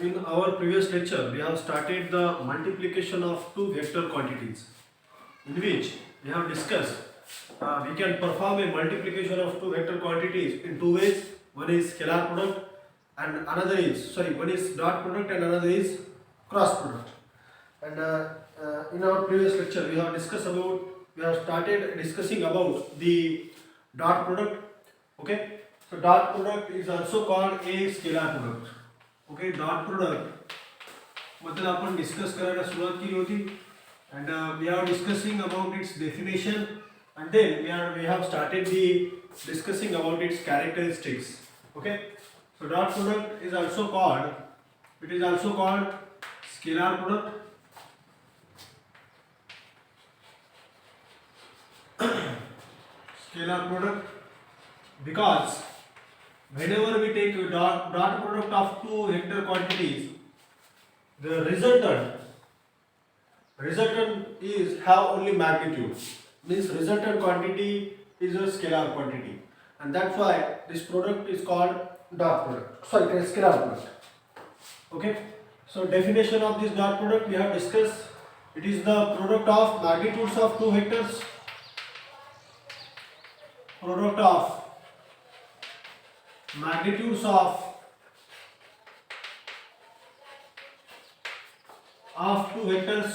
in our previous lecture, we have started the multiplication of two vector quantities, in which we have discussed we can perform a multiplication of two vector quantities in two ways. One is scalar product and another is one is dot product and another is cross product. And in our previous lecture, we have started discussing about the dot product. Okay, so dot product is also called a scalar product. Okay, dot product मतलब आपण discuss करायला सुरुवात केली होती and we are discussing about its definition and then we have started the discussing about its characteristics. Okay, so dot product is also called scalar product. Scalar product because whenever we take a dot product of two vector quantities, the resultant is have only magnitude, means resultant quantity is a scalar quantity, and that's why this product is called scalar product. Okay, so definition of this dot product we have discussed. It is the product of magnitudes of two vectors, product of magnitudes of two vectors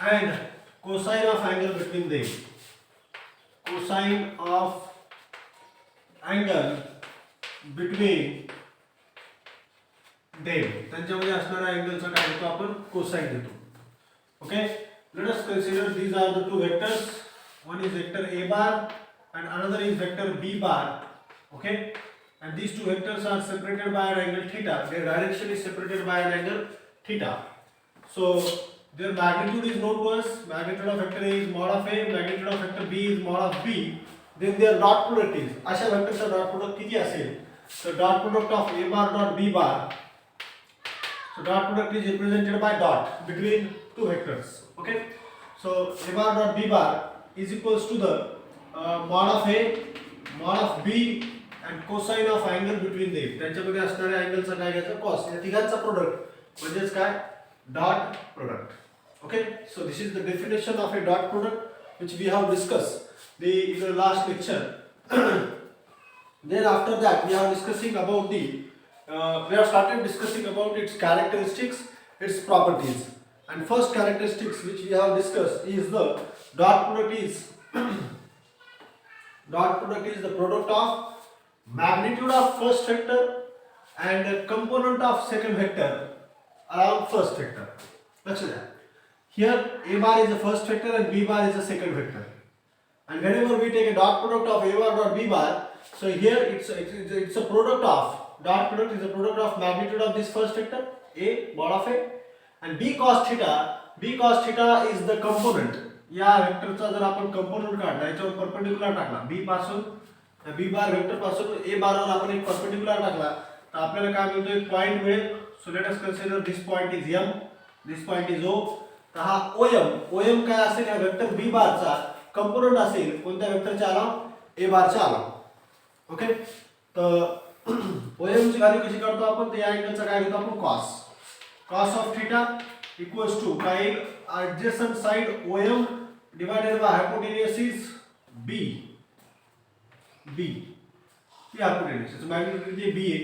and cosine of angle between them. Cosine of angle between them. त्यांच्यामध्ये असणाऱ्या अँगलचा काय देतो आपण cosine देतो. Okay, let us consider these are the two vectors. One is vector a bar and another is vector b bar. Okay, and these two vectors are separated by an angle theta. Their direction is separated by an angle theta. So their magnitude is known to us. Magnitude of vector a is mod of a, magnitude of vector b is mod of b. Then their dot product is, अशा वेक्टरचा dot product किती असेल? So dot product of a bar dot b bar. So dot product is represented by dot between two vectors. Okay, so a bar dot b bar is equals to the mod of a, mod of b and cosine of angle between them. त्यांच्यामध्ये असणाऱ्या अँगलचा काय घ्यायचा cos. या तिघांचा product म्हणजेच काय dot product. Okay, so this is the definition of a dot product which we have discussed in the last lecture. Then after that we are discussing about we have started discussing about its characteristics, its properties. And first characteristics which we have discussed is the dot product is the product of magnitude of first vector and component of second vector around first vector. That's it. Here a bar is the first vector and b bar is the second vector. And whenever we take a dot product of a bar dot b bar, so here it's a product of dot product is a product of magnitude of this first vector a mod of a and b cos theta is the component. या वेक्टरचा जर आपण component काढला याच्यावर perpendicular टाकला b पासून b बार vector पासून a बारवर आपण एक परपेंडिक्युलर टाकला तर आपल्याला काय मिळतो एक पॉइंट मिळेल. So let us consider this point is m, this point is o. तर हा om काय असेल या वेक्टर b बारचा कंपोनंट असेल कोणत्या वेक्टरच्या अलाव a बारच्या अलाव. ओके, तर om ची व्हॅल्यू कशी काढतो आपण तर या अँगलचा काय घेतो आपण cos of theta equals to काय adjacent side om divided by hypotenuse is b he hypotenuse ची मॅग्निट्यूड किती b आहे.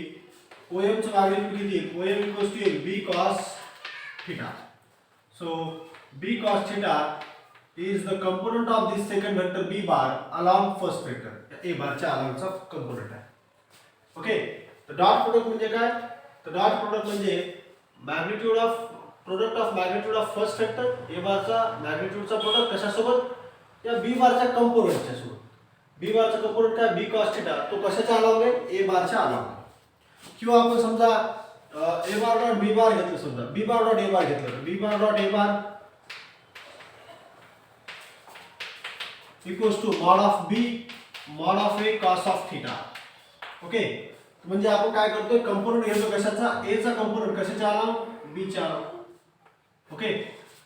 om ची मॅग्निट्यूड किती आहे om equals to b cos theta. So b cos theta is the component of this second vector b bar along first vector a bar च्या alongचा component आहे. Okay, तर dot product म्हणजे काय तर डॉट प्रोडक्ट म्हणजे magnitude of product of magnitude of first vector a बारचा मॅग्निट्यूडचा product कशासोबत या b बारच्या कंपोनंटच्या सोबत. b बारचा कंपोनंट काय b cos theta तो कशाच्या अलाउंग आहे a बारच्या अलाउंग. किंवा आपण समजा a bar dot b bar घेतलं, समजा b bar dot a bar घेतलं तर b bar dot a bar equals to mod of b mod of a cos of theta. Okay, म्हणजे आपण काय करतोय कंपोनंट घेतो कशाचा a चा कंपोनंट कशाच्या अलाउंग b च्या अलाउंग. ओके,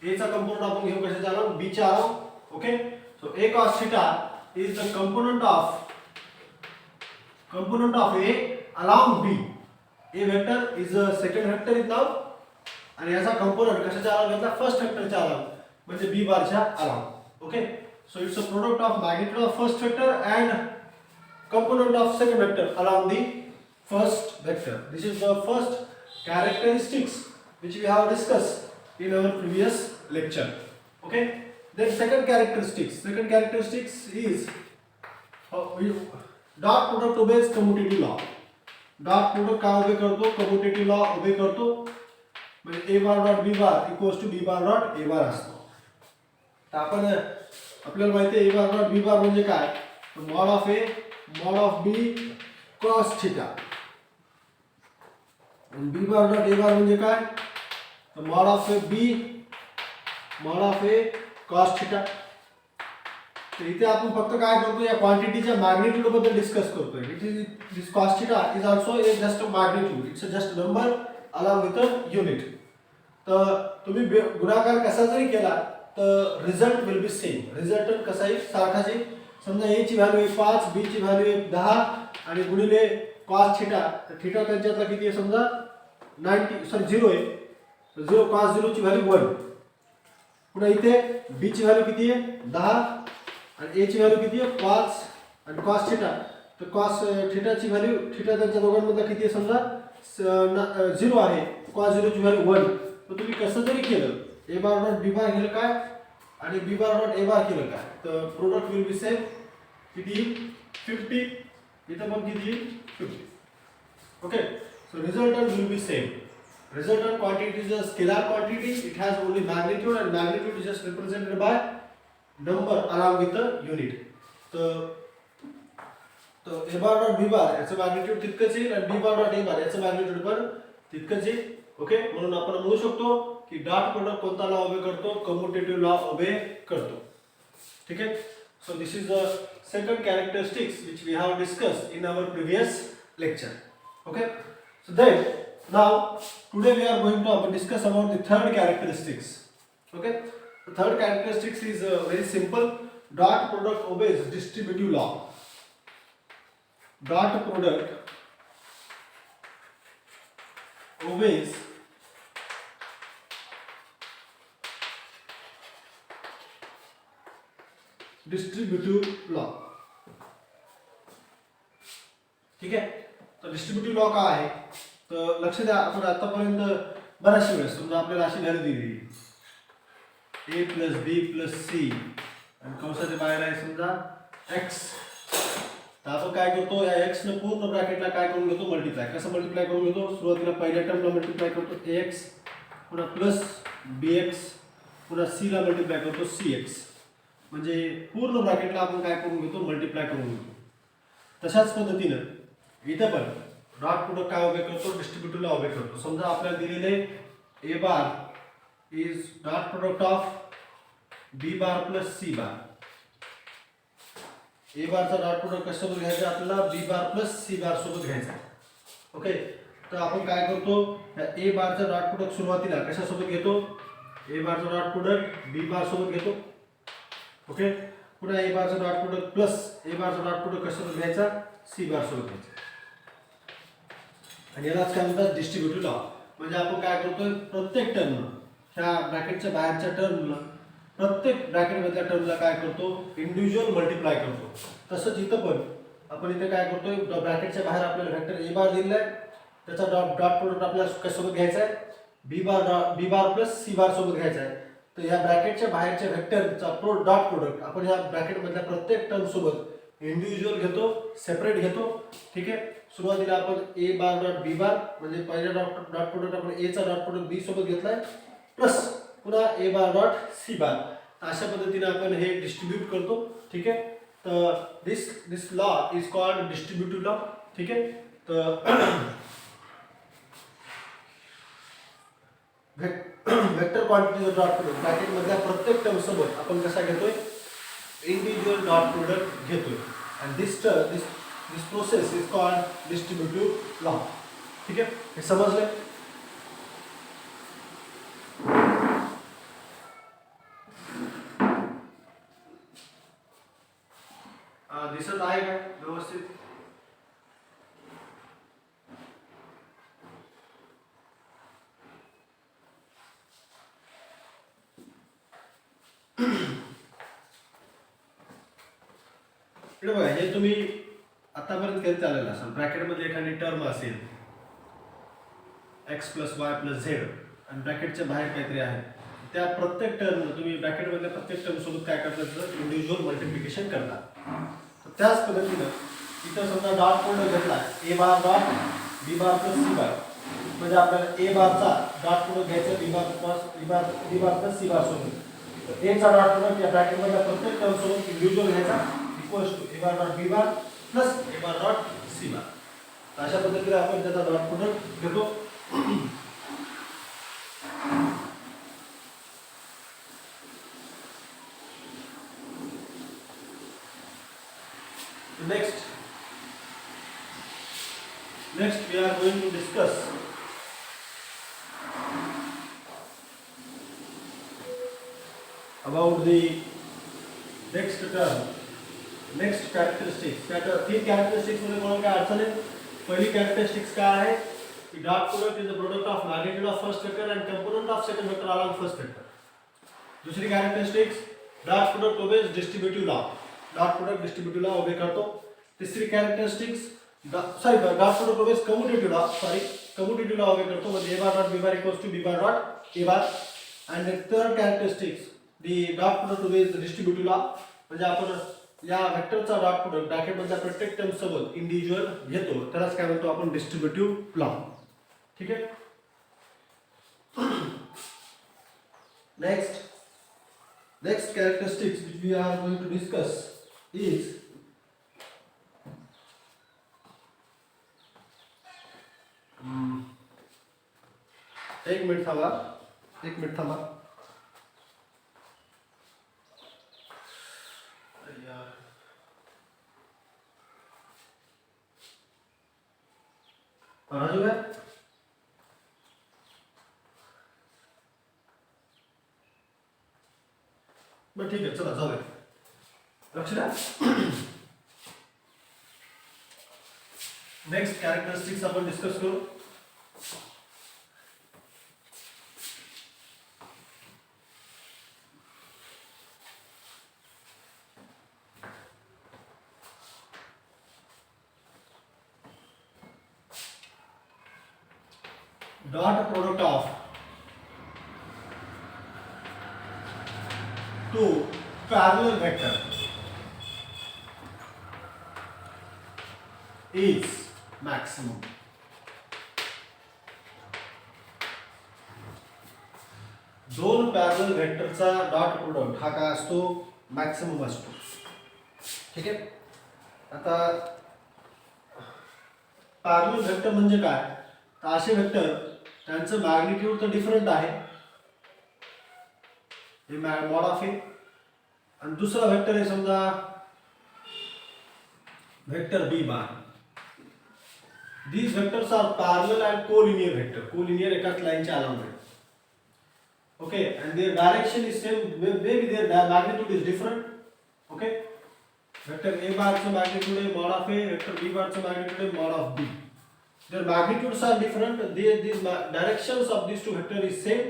a चा कंपोनंट आपण घेऊ कशाच्या अलाउंग b च्या along. Okay, so a cos theta is the component of component of A along B. A vector is a second vector is now आणि याचा component कशाच्या along घेतला first वेक्टरच्या along म्हणजे B बारच्या along. Okay, so it's a product of magnitude of first vector and component of second vector along the first vector. This is the first characteristics which we have discussed in our previous lecture. Okay, then second characteristics is dot product obeys commutative law. Dot product काय obey करतो commutative law obey करतो म्हणजे a bar dot b bar equals to b bar dot a bar असतो. तर आपण आपल्याला माहिती आहे a bar dot b bar म्हणजे काय mod of a mod of b cos theta आणि b bar dot a bar म्हणजे काय तर mod of b mod of a cos थीटा. तर इथे आपण फक्त काय करतो या क्वांटिटीच्या मॅग्निट्यूड बद्दल डिस्कस करतोय. It is this cos theta is also a just a magnitude it's a just number along with a unit. तर तुम्ही गुणाकार कसा जरी केला तर result will be same. Resultant कसा आहे सारखाच आहे. समजा a ची व्हॅल्यू आहे 5 b ची व्हॅल्यू आहे 10 आणि गुणिले cos थीटा तर थीटा त्यांच्यातला किती आहे समजा 0 आहे. तर 0 cos 0 ची व्हॅल्यू 1. पुन्हा इथे b ची व्हॅल्यू किती आहे 10 आणि a ची व्हॅल्यू किती आहे 5 आणि cos थीटा तर cos थीटाची व्हॅल्यू थीटा त्यांच्या दोघांमधला किती आहे समजा 0 आहे. cos 0 ची व्हॅल्यू 1. तर तुम्ही कसं जरी केलं a बार डॉट b बार केलं काय आणि b बार डॉट a बार केलं काय तर प्रोडक्ट विल बी सेम. किती 50 इथं पण किती 50. Okay, so resultant will be same. Resultant quantity is a scalar quantity. It has only magnitude and magnitude is just represented by number along with the unit. तो a bar dot b बार याचं magnitude तितकंच येईल आणि b bar dot a बार याचं magnitude पण तितकंच येईल. Okay, म्हणून आपण म्हणू शकतो की डॉट प्रोडक्ट कोणता लॉ ओबे करतो कम्युटेटिव्ह लॉ ओबे करतो. ठीक आहे. So this is the second characteristics which we have discussed in our previous lecture. Okay, so then now today we are going to discuss about the third characteristics. Okay, the third characteristics is very simple. Dot product obeys distributive law. Dot product obeys distributive law. ठीक है, तो distributive law काय आहे तर लक्ष द्या. आपण आतापर्यंत बऱ्याचशा वेळेस समजा आपल्याला अशी व्हॅल्यू दिली a plus b plus c आणि कंसाच्या बाहेर आहे समजा x. तर आपण काय करतो या x ने पूर्ण ब्रॅकेटला काय करून घेतो मल्टिप्लाय. कसं मल्टिप्लाय करून घेतो सुरुवातीला पहिल्या टर्मला मल्टिप्लाय करतो ax पुन्हा प्लस bx पुन्हा c ला मल्टिप्लाय करतो cx म्हणजे पूर्ण ब्रॅकेटला आपण काय करून घेतो मल्टिप्लाय करून घेतो. तशाच पद्धतीने इथे पण डॉट प्रोडक्ट काय उभे करतो डिस्ट्रीब्युटिव्ह लॉ उभे करतो. समजा आपल्याला दिलेले a bar is dot product of b bar plus c bar. a बारचा डॉट प्रोडक्ट कशासोबत घ्यायचा आपल्याला b बार प्लस c बार सोबत घ्यायचा. ओके, तर आपण काय करतो या a बारचा डॉट प्रोडक्ट सुरुवातीला कशासोबत घेतो a बारचा डॉट प्रोडक्ट b बार सोबत घेतो. ओके, पुन्हा a बारचा डॉट प्रोडक्ट प्लस a बारचा डॉट प्रोडक्ट कशासोबत घ्यायचा c बार सोबत घ्यायचा. आणि यालाच काय म्हणतात डिस्ट्रीब्युटिव्ह लॉ. म्हणजे आपण काय करतोय प्रत्येक टर्म ह्या ब्रॅकेटच्या बाहेरच्या टर्मला प्रत्येक ब्रॅकेटमधल्या टर्मला काय करतो इंडिव्हिज्युअल मल्टिप्लाय करतो. तसंच इथं पण आपण इथे काय करतोय ब्रॅकेटच्या बाहेर आपल्याला वेक्टर a बार दिलेला आहे त्याचा डॉट प्रोडक्ट आपल्याला कशासोबत घ्यायचा आहे b बार प्लस c बार सोबत घ्यायचा आहे. तर या ब्रॅकेटच्या बाहेरच्या वेक्टरचा डॉट प्रोडक्ट आपण या ब्रॅकेटमधल्या प्रत्येक टर्म सोबत इंडिव्हिज्युअल घेतो सेपरेट घेतो. ठीक आहे, सुरुवातीला आपण a bar dot b bar म्हणजे पहिल्या डॉट प्रोडक्ट आपण a चा डॉट प्रोडक्ट b सोबत घेतलाय प्लस पुन्हा a bar dot c bar. अशा पद्धतीने आपण हे डिस्ट्रीब्यूट करतो. ठीक आहे, तर this law is called distributive law. ठीक आहे, तर वेक्टर क्वांटिटीचा डॉट प्रोडक्ट ब्रॅकेट मधल्या प्रत्येक टर्म सोबत आपण कसा घेतोय इंडिव्हिज्युअल डॉट प्रोडक्ट घेतोय आणि this process is called distributive law. ठीक आहे, हे समजलं. दिसत आहे का व्यवस्थित. इकडे बघा, हे तुम्ही आतापर्यंत काही चालेल असाल, ब्रॅकेटमध्ये एखादी टर्म असेल x + y + z आणि ब्रॅकेटच्या बाहेर काहीतरी आहे, त्या प्रत्येक टर्म तुम्ही ब्रॅकेटमधल्या प्रत्येक टर्म सोबत काय करतात, इंडिव्हिज्युअल मल्टिप्लिकेशन करता. तर त्याच पद्धतीनं इथं समजा डॉट प्रोडक्ट घेतला a bar dot b bar + c बार, म्हणजे आपल्याला a बारचा डॉट प्रोडक्ट घ्यायचा b बार + c बार सोबत. तर a चा डॉट प्रोडक्ट या ब्रॅकेटमधल्या प्रत्येक टर्म सोबत इंडिव्हिज्युअल घ्यायचा equals to a bar dot b bar + a bar dot c bar. अशा पद्धतीने आपण त्याचा डॉट प्रोडक्ट घेतो. Next we are going to discuss about the next term, next characteristics. तीन characteristics मध्ये कोणाला काय अडचण आहे? पहिली characteristics काय आहे? की dot product is the product of magnitude of first vector and component of second vector along first vector. दूसरी characteristics, dot product obeys distributive law. Dot product distributive law obey करतो. तीसरी characteristics, dot product obeys commutative law. Commutative law obey करतो. म्हणजे a bar dot b bar equals to b bar dot a bar. And the third characteristics, the dot product obeys the distributive law. म्हणजे आपण या वेक्टरचा dot product bracket मधल्या प्रत्येक term सोबत individual घेतो, त्यालाच काय म्हणतो आपण, डिस्ट्रीब्युटिव्ह लॉ. ठीक आहे. Next characteristics which we are going to discuss is एक मिनिट थांबा. राजू भाई बरं ठीक आहे, चला जाऊया. लक्ष द्या. नेक्स्ट कॅरेक्टरिस्टिक्स आपण डिस्कस करू. Dot product of two parallel vector is maximum. दोन पॅरलल वेक्टरचा डॉट प्रोडक्ट हा काय असतो, मॅक्सिमम असतो. ठीक आहे. आता पॅरलल वेक्टर म्हणजे काय, तर असे वेक्टर त्यांचं मॅग्निट्यूड तर डिफरंट आहे, हे मॉड ऑफ ए. आणि दुसरा वेक्टर आहे समजा vector B bar. These vectors are parallel and collinear vector. Collinear एकाच लाईनच्या along आहे. Okay, and their direction is same. Maybe their magnitude is different. Okay, vector a bar चं magnitude आहे mod of a, vector b bar चं magnitude आहे mod of b. Their magnitudes are different. These directions of these two vectors is same,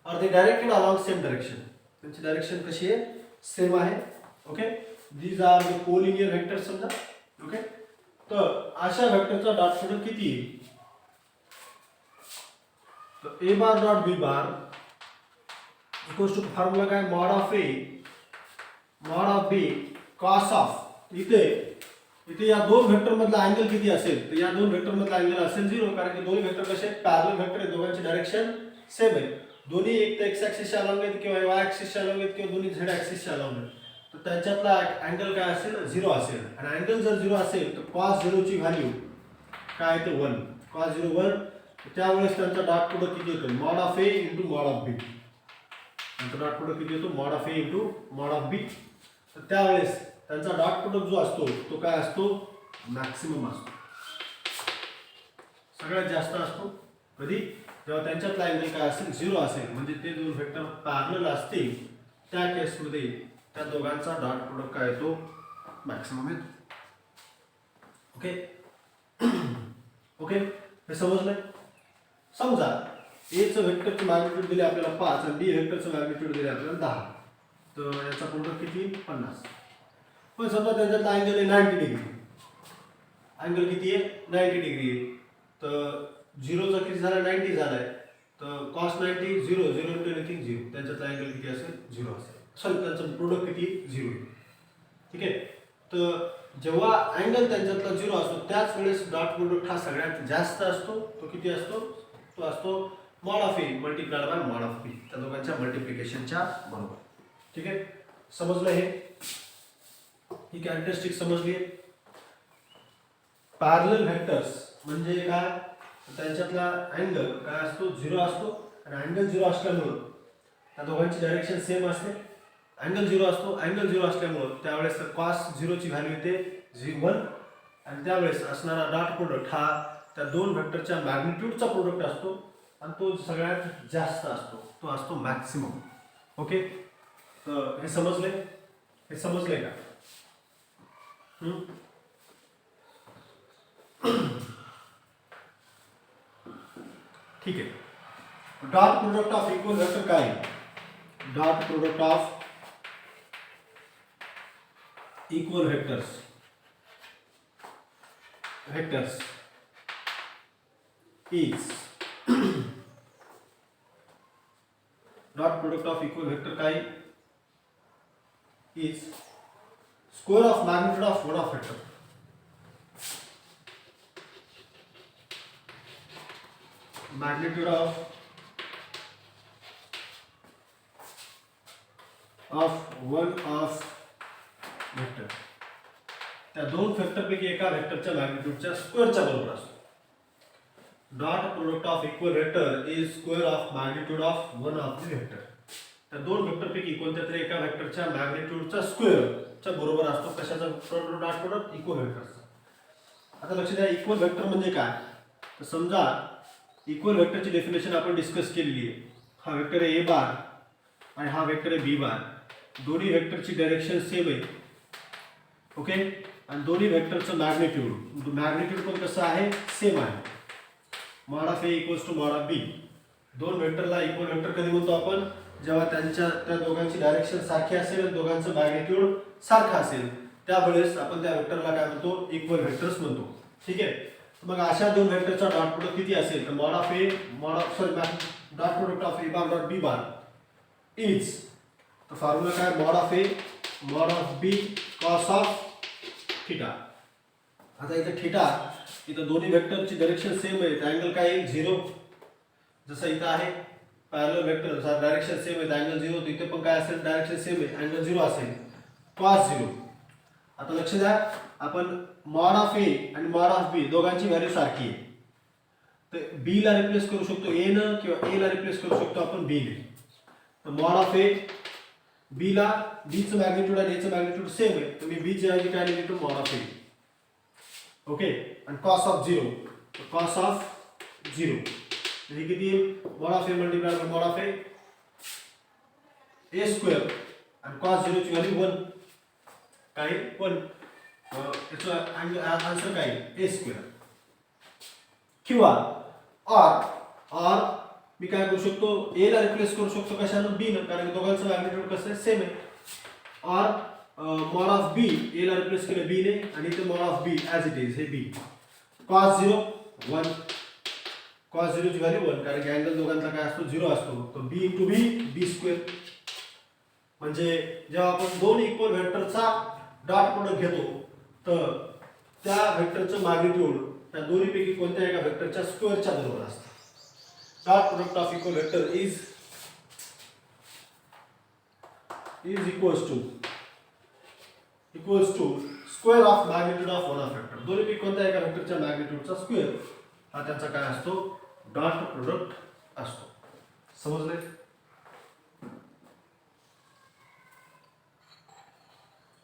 or they directed along same direction. त्यांची direction कशी आहे, same आहे. Okay, these are the collinear vectors समजा. ओके, तर अशा वेक्टरचा डॉट प्रोडक्ट किती आहे, तर a bar dot b bar equals to formula काय, mod of a mod of b cos of. इथे या दोन वेक्टर मधला अँगल किती असेल, तर या दोन वेक्टर मधला अँगल असेल 0, कारण की दोन्ही वेक्टर कसे पॅरलल वेक्टर आहेत, दोघांची डायरेक्शन सेम आहे. दोन्ही एक तर x ऍक्सिसच्या अलॉंग आहेत किंवा y ऍक्सिसच्या अलॉंग आहेत किंवा दोन्ही z ऍक्सिसच्या अलॉंग आहेत. तर त्यांच्यातला अँगल काय असेल, 0 असेल. आणि अँगल जर 0 असेल तर cos 0 ची व्हॅल्यू काय आहे, ते 1. cos 0 1. त्यावेळेस त्यांचा डॉट प्रोडक्ट किती येतो, mod of a into mod of b. त्यांचा डॉट प्रोडक्ट किती येतो, mod of a into mod of b. तर त्यावेळेस त्यांचा डॉट प्रोडक्ट जो असतो तो काय असतो, मॅक्सिमम असतो, सगळ्यात जास्त असतो. कधी, जेव्हा त्यांच्यातला अँगल काय असेल, 0 असेल, म्हणजे ते दोन वेक्टर पॅरलल असतील, त्या केसमध्ये त्या दोघांचा डॉट प्रोडक्ट काय येतो, मॅक्सिमम येतो. ओके ओके, हे समजलंय. समजा a चं वेक्टरचं मॅग्निट्यूड दिले आपल्याला 5 आणि b वेक्टरचं मॅग्निट्यूड दिले आपल्याला 10. तर याचा प्रोडक्ट किती 50. पण समजा त्यांच्यातला अँगल आहे 90 डिग्री, अँगल किती आहे 90 डिग्री आहे, तर झिरोचा किती झाला 90 झालाय, तर कॉस 90 0 0 इंटू एनिथिंग 0, त्यांच्यातला अँगल किती असेल 0 असेल, सॉरी त्यांचं प्रोडक्ट किती 0 आहे. ठीक आहे. तर जेव्हा अँगल त्यांच्यातला 0 असतो त्याच वेळेस डॉट प्रोडक्ट हा सगळ्यात जास्त असतो. तो किती असतो, तो असतो mod of A multiplied by mod of B, त्या दोघांच्या मल्टिप्लिकेशनच्या बरोबर. ठीक आहे, समजलं हे, ही कॅरेक्टरिस्टिक समजली. पॅरलल व्हेक्टर्स म्हणजे काय, त्यांच्यातला अँगल काय असतो 0 असतो, आणि अँगल 0 असल्यामुळं त्या दोघांची डायरेक्शन सेम असते. अँगल 0 असतो, अँगल 0 असल्यामुळं त्यावेळेस कॉस 0 ची व्हॅल्यू येते 1, आणि त्यावेळेस असणारा डॉट प्रोडक्ट हा त्या दोन व्हेक्टरच्या मॅग्निट्यूडचा प्रोडक्ट असतो, आणि तो सगळ्यात जास्त असतो, तो असतो मॅक्सिमम. ओके, तर हे समजले, हे समजले का? ठीक आहे. Dot product of equal vector काय आहे? Dot product of equal vectors is dot product of equal vector chi is square of magnitude of one of vector. Magnitude of one of vector त्या दोन वेक्टर पैकी एका वेक्टरच्या मॅग्निट्यूडच्या स्क्वेअरच्या बरोबर असतो. Dot product of equal vector is square of magnitude of one of the vector. त्या दोन vector पैकी कोणत्या तरी एका वेक्टरच्या मॅग्निट्यूडचा स्क्वेअरच्या बरोबर असतो. कशाचा डॉट प्रोडक्ट? इक्वल वेक्टरचा. आता लक्ष द्या, इक्वल वेक्टर म्हणजे काय, तर समजा इक्वल वेक्टरची डेफिनेशन आपण डिस्कस केलेली आहे. हा वेक्टर आहे ए बार आणि हा वेक्टर आहे बी बार. दोन्ही वेक्टरची डायरेक्शन सेम आहे. ओके, आणि दोन्ही वेक्टरचं मॅग्निट्यूड पण कसं आहे, सेम आहे. Mod of A equals to mod of B. दोन वेक्टरला इक्वल वेक्टर कधी म्हणतो आपण, जेव्हा त्या दोघांची डायरेक्शन सारखी असेल आणि दोघांचं मॅग्निट्यूड सारखं असेल, त्यावेळेस आपण त्या वेक्टरला काय म्हणतो, इक्वल वेक्टर्स म्हणतो. ठीक आहे. मग अशा दोन वेक्टरचा डॉट प्रोडक्ट किती असेल, तर dot product of A bar dot B bar is, तर फॉर्म्युला काय, mod of A mod of B cos of theta. आता इथं थीटा, इथं दोन्ही वेक्टरची डायरेक्शन सेम आहे, अँगल काय आहे 0. जसं इथं आहे पॅरलल वेक्टर डायरेक्शन सेम आहे, अँगल 0, तिथे पण काय असेल, डायरेक्शन सेम आहे, अँगल 0 असेल, कॉस 0. आता लक्ष द्या, आपण मॉड ऑफ ए आणि मॉड ऑफ बी दोघांची व्हॅल्यू सारखी आहे, तर बी ला रिप्लेस करू शकतो ए न, किंवा ए ला रिप्लेस करू शकतो आपण बी ने. तर मॉड ऑफ ए, बी ला बीचं मॅग्निट्यूड आणि एचं मॅग्निट्यूड सेम आहे, तर मी बी ची ऐवजी काय लिहितो, मॉड ऑफ ए. ओके, आणि कॉस ऑफ 0, कॉस ऑफ 0 हे किती येईल, mod of A multiplied by mod of A A square, आणि कॉस 0 ची व्हॅल्यू 1, काय 1, याचं आन्सर काय ए स्क्वेअर. किंवा और मी काय करू शकतो, ए ला रिप्लेस करू शकतो कशानं, बी न, कारण दोघांचं मॅग्निट्यूड कसं आहे, सेम आहे. और मॉड ऑफ बी, ए ला रिप्लेस केलं बी ने, आणि इथे mod of B as it is, हे बी. कॉस 0 1, कॉस 0 ची व्हॅल्यू 1, कारण की अँगल दोघांचा काय असतो, 0 असतो, तर बी इंटू बी, बी स्क्वेअर. म्हणजे जेव्हा आपण दोन इक्वल व्हेक्टरचा डॉट प्रोडक्ट घेतो, तर त्या व्हेक्टरचं मॅग्निट्यूड त्या दोन्हीपैकी कोणत्या एका व्हेक्टरच्या स्क्वेअरच्या बरोबर असतं. Dot product of equal vector is equals to square of magnitude of one of vector. दोन्हीपैकी कोणत्या एका वेक्टरच्या मॅग्निट्यूडचा स्क्वेअर हा त्यांचा काय असतो, डॉट प्रोडक्ट असतो. समजले?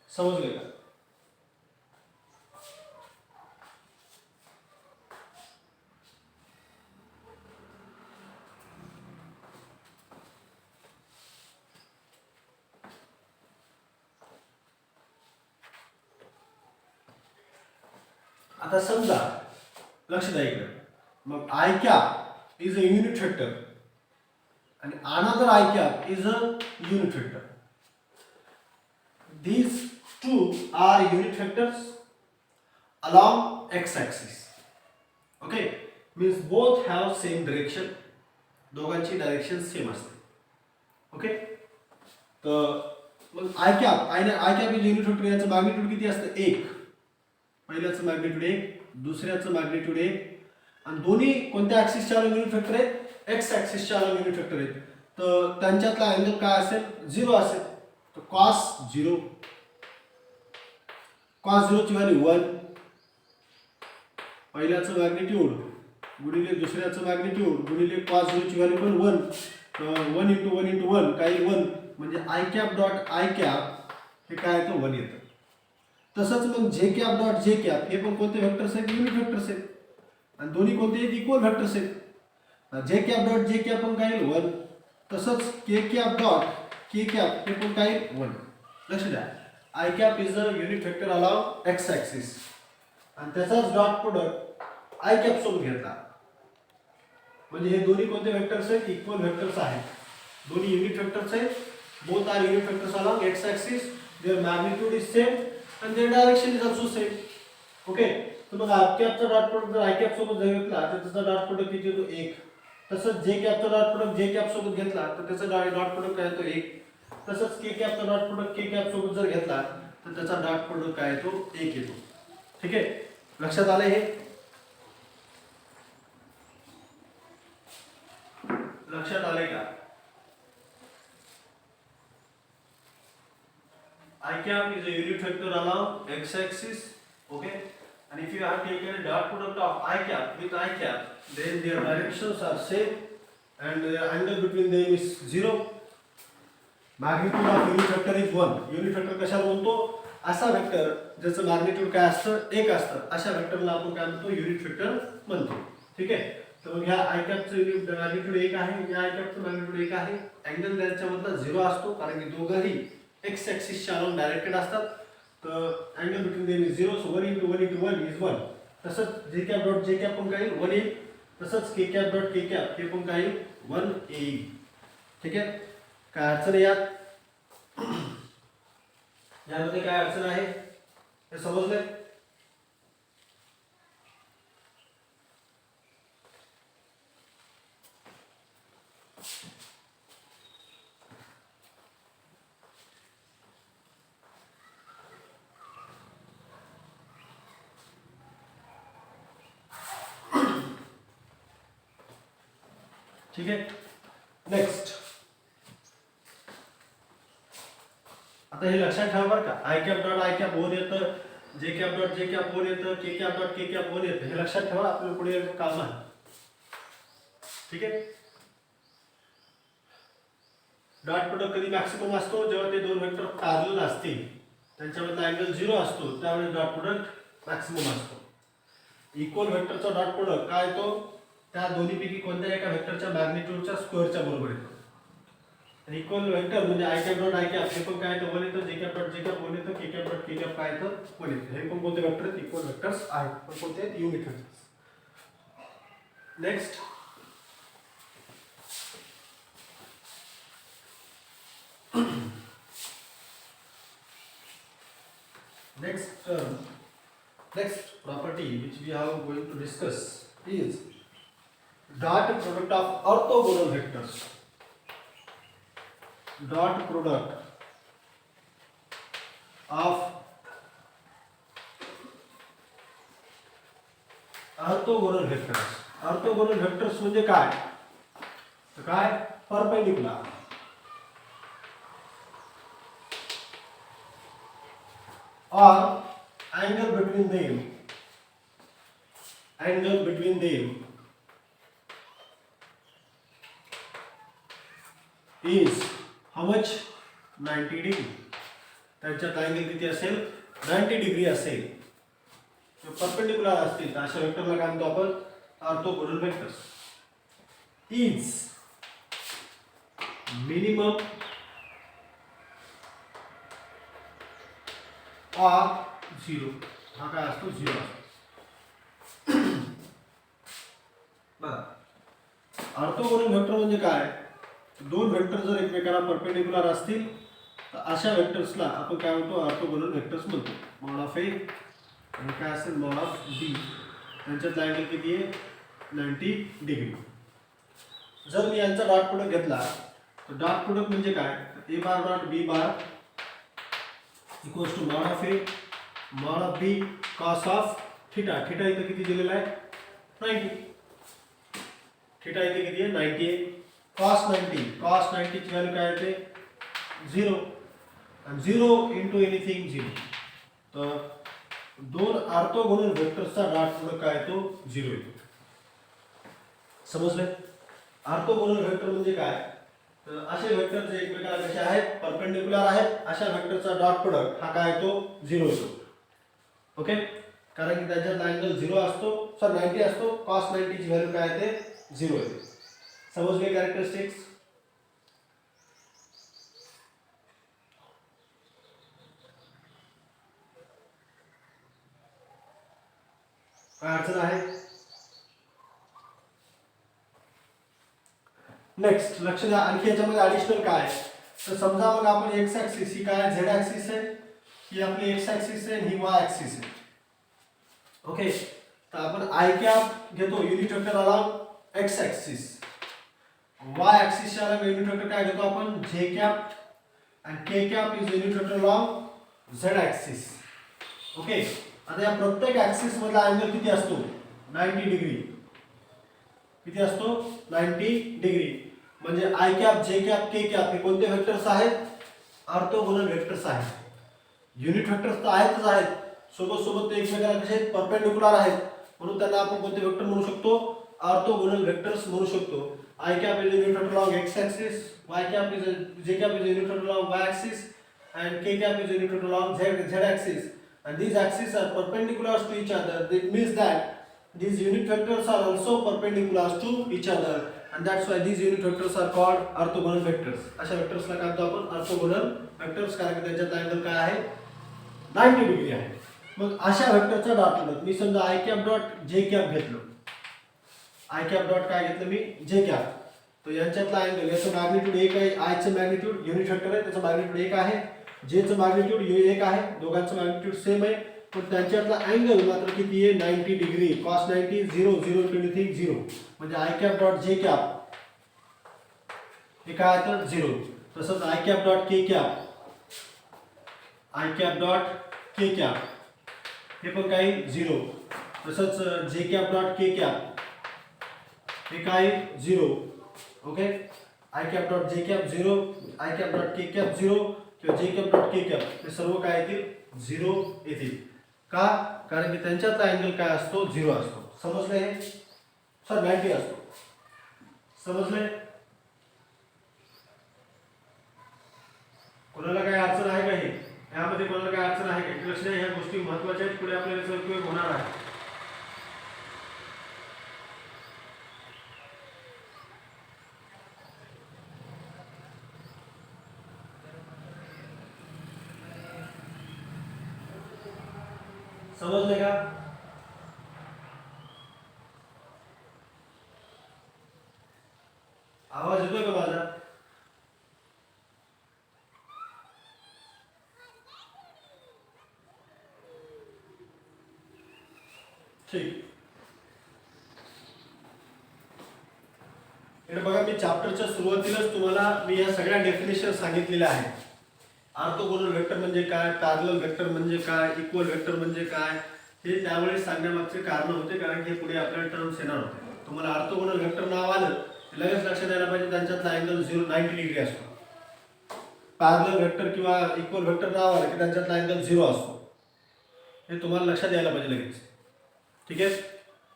समजले का? आता समजा, लक्ष द्या इकडे, मग I cap is a unit vector आणि another I cap is a unit vector. these two are unit vectors along x-axis. Okay, means both have same direction. दोघांची डायरेक्शन सेम असते. ओके, तर मग I cap is unit vector. याचं magnitude किती असतं? 1. पहिल्याचं magnitude 1, दुसऱ्याचं मॅग्निट्यूड 1, आणि दोन्ही कोणत्या ऍक्सिसच्या युनिट वेक्टर आहेत? एक्स ऍक्सिसच्या युनिट वेक्टर आहेत. तर त्यांच्यातला अँगल काय असेल? 0 असेल. तर cos 0 ची व्हॅल्यू 1, पहिल्याचं मॅग्निट्यूड गुणिले दुसऱ्याचं मॅग्निट्यूड गुणिले cos 0 ची व्हॅल्यू पण 1. 1 × 1 × 1 काही 1, म्हणजे I cap dot I cap हे काय येतं? 1 येतं. तसंच मग जे कॅप डॉट जे कॅप हे पण कोणते व्हेक्टर्स आहेत? युनिट व्हेक्टर्स आहेत, आणि दोन्ही कोणते आहेत? इक्वल व्हेक्टर्स आहेत. जे कॅप डॉट जे कॅप पण काय येईल? 1. तसंच के कॅप डॉट के कॅप हे पण काय येईल? 1. लक्ष द्या, I cap is a unit vector along X axis, आणि त्याचाच डॉट प्रोडक्ट आय कॅप सोबत घेतला. म्हणजे हे दोन्ही कोणते व्हेक्टर्स आहेत? इक्वल व्हेक्टर्स आहेत. दोन्ही युनिट व्हेक्टर्स आहेत. Both are unit vectors along X axis. Their magnitude is same and their direction is also same. Okay, तर मग आय कॅपचा डॉट प्रोडक्ट जर आय कॅप सोबत जर घेतला तर त्याचा डॉट प्रोडक्ट किती येतो? 1. तसंच जे कॅपचा डॉट प्रोडक्ट जे कॅप सोबत घेतला तर त्याचा डॉट प्रोडक्ट काय येतो? 1. तसंच के कॅपचा डॉट प्रोडक्ट के कॅप सोबत जर घेतला तर त्याचा डॉट प्रोडक्ट काय येतो? 1 येतो. ठीक आहे, लक्षात आलं हे? लक्षात आलंय का? I cap is a unit vector along x-axis. Okay, and if you have taken a dot product of I cap with I cap, then their directions are same and the angle between them is 0. Magnitude of unit vector is 1. Unit vector कशाला म्हणतो? असा vector ज्याचं magnitude काय असतं? 1 असतं. अशा वेक्टरला आपण काय म्हणतो? युनिट वेक्टर म्हणतो. ठीक आहे, तर मग ह्या आय कॅपचं मॅग्निट्यूड 1 आहे, या आय कॅपचं मॅग्निट्यूड 1 आहे. अँगल त्यांच्यामधला 0 असतो, कारण की दोघंही एक्स ऍक्सिसच्या अलॉंग डायरेक्टेड असतात. तर angle between them is 0. So 1 × 1 × 1 is 1. तसंच जे कॅप डॉट जे कॅप पण काही 1 येईल. तसंच के कॅप डॉट के कॅप हे पण काही 1 येईल. ठीक आहे, काय अडचण आहे यात? यामध्ये काय अडचण आहे हे समजलंय? ठीक आहे, नेक्स्ट. आता हे लक्षात ठेवा बरं का, I cap dot I cap 1 येतं, जे कॅप डॉट जे कॅप 1 येतं, के कॅप डॉट के कॅप 1 येतं. हे लक्षात ठेवा, आपल्याला पुढे काम आहे. ठीक आहे, डॉट प्रोडक्ट कधी मॅक्सिमम असतो? जेव्हा ते दोन वेक्टर पॅरलल असतील, त्यांच्यामधला अँगल 0 असतो, त्यावेळेस डॉट प्रोडक्ट मॅक्सिमम असतो. इक्वल वेक्टरचा डॉट प्रोडक्ट काय येतो? त्या दोन्हीपैकी कोणत्या एका वेक्टरच्या मॅग्निट्यूडच्या स्क्वेअरच्या बरोबर येतो. आणि इक्वल वेक्टर म्हणजे I cap dot I cap हे पण काय येतं? 1 येतं. जे कॅप डॉट जे कॅप 1 येतं. के कॅप डॉट के कॅप काय येतं? 1 येतं. हे पण कोणते वेक्टर आहेत? इक्वल वेक्टर्स आहेत. पण कोणते आहेत? Unit vectors. Next, next property which we are going to discuss is dot product of orthogonal vectors. Dot product of orthogonal vectors. Orthogonal vectors म्हणजे काय? तर काय? Perpendicular or angle between them is how much? 90 degree. त्यांच्यात angle किती असेल? 90 degree असेल. Perpendicular असतील तर अशा वेक्टरला काय म्हणतो आपण? Orthogonal vectors. Is minimum or 0. हा काय असतो? 0 असतो. बघा, ऑर्थोगोनल वेक्टर म्हणजे काय? दोन वेक्टर जर एकमेकांना परपेंडिकुलर असतील तर अशा वेक्टर्सला आपण काय म्हणतो, ऑर्थोगोनल वेक्टर्स म्हणतो. मॉड ऑफ ए आणि काय असेल मॉड ऑफ बी, त्यांच्यातला अँगल किती आहे 90 डिग्री. जर मी यांचा डॉट प्रोडक्ट घेतला तर डॉट प्रोडक्ट म्हणजे काय, A bar dot B bar equals to mod of A mod of B cos of theta. Theta इथे किती दिलेला आहे 90. थिटा इथे किती आहे 90 आहे. कॉस 90 ची व्हॅल्यू काय येते 0 आणि 0 इंटू एनिथिंग 0. तर दोन ऑर्थोगोनल वेक्टर्सचा डॉट प्रोडक्ट काय येतो 0 येतो. समजले. ऑर्थोगोनल वेक्टर म्हणजे काय, तर असे वेक्टर जे एकमेकांना कसे आहेत परपेंडिक्युलर आहेत, अशा वेक्टरचा डॉट प्रोडक्ट हा काय येतो 0 येतो. ओके, कारण की त्याच्यात अँगल 0 असतो, 90 असतो. कॉस 90 ची व्हॅल्यू काय येते 0 येते. समजले कॅरेक्टरिस्टिक्स. काय अडचण आहे. नेक्स्ट लक्ष द्या, आणखी याच्यामध्ये ऍडिशनल काय आहे. तर समजा मग आपण एक्स ऍक्सिस ही काय झेड ऍक्सिस आहे, ही आपली एक्स ऍक्सिस आहे, ही वाय ऍक्सिस आहे. ओके, तर आपण आय कॅप घेतो unit vector along X axis. Y axis च्या अलॉंग युनिट वेक्टर काय घेतो आपण जे cap, and k cap is unit vector along z axis. Okay, आता या प्रत्येक ऍक्सिस मधला अँगल किती असतो 90 डिग्री. किती असतो 90 डिग्री. म्हणजे I cap J cap K cap हे कोणते वेक्टर्स आहेत ऑर्थोगोनल वेक्टर्स आहेत. युनिट वेक्टर्स तर आहेतच आहेत, सोबत सोबत ते एकमेकांना कसे परपेंडिक्युलर आहेत, म्हणून त्यांना आपण कोणते वेक्टर म्हणू शकतो ऑर्थोगोनल वेक्टर्स म्हणू शकतो. I cap is unit vector along x axis, y cap is j cap is unit vector along y axis, and k cap is unit vector along z axis. And these axes are perpendicular to each other. It means that these unit vectors are also perpendicular to each other, and that's why these unit vectors are called orthogonal vectors. अशा vectors ला काय म्हणतो आपण orthogonal vectors, कारण की त्यांच्यात angle काय आहे 90 डिग्री आहे. मग अशा वेक्टरचा डॉट प्रोडक्ट मी समजा i cap dot j cap घेतलं. आय कॅप डॉट काय घेतलं मी जे कॅप, तर यांच्यातला अँगल याचं मॅग्निट्यूड 1 आहे. आय चं मॅग्निट्यूड युनिट वेक्टर आहे त्याचं मॅग्निट्यूड 1 आहे, जे चं मॅग्निट्यूड 1 आहे. दोघांचं मॅग्निट्यूड सेम आहे, पण त्यांच्यातला अँगल मात्र किती आहे 90 डिग्री. Cos 90 0 0 anything 0. म्हणजे I cap dot J cap हे काय तर 0. तसंच I cap dot K cap, I cap dot K cap हे पण काही 0. तसंच जे कॅप डॉट के कॅप हे काय 0. Okay, I cap dot J cap 0, I cap dot K cap 0 किंवा जे कॅप डॉट के कॅप हे सर्व काय येतील 0 येतील. का, कारण की त्यांच्यातला अँगल काय असतो 0 असतो. समजले हे सर 90 असतो. समजले. कोणाला काय अडचण आहे का हे यामध्ये, कोणाला काय अडचण आहे का. लक्ष द्या, ह्या गोष्टी महत्त्वाच्या आहेत, पुढे आपल्याला उपयोग होणार आहे. समजले का. आवाज येतोय का माझा. ठीक. इकडे बघा, मी चॅप्टरच्या सुरुवातीलाच तुम्हाला मी या सगळ्या डेफिनेशन सांगितलेल्या आहेत. ऑर्थोगोनल वेक्टर म्हणजे काय, पॅरलल वेक्टर म्हणजे काय, इक्वल वेक्टर म्हणजे काय, हे त्यावेळेस सांगण्यामागचे कारण होते, कारण की पुढे आपल्याला टर्म्स येणार होते. तुम्हाला ऑर्थोगोनल वेक्टर नाव आलं लगेच लक्षात यायला पाहिजे त्यांच्यातला अँगल 90 डिग्री असतो. पॅरलल वेक्टर किंवा इक्वल वेक्टर नाव आलं की त्यांच्यातला अँगल 0 असतो. हे तुम्हाला लक्षात यायला पाहिजे लगेच. ठीक आहे,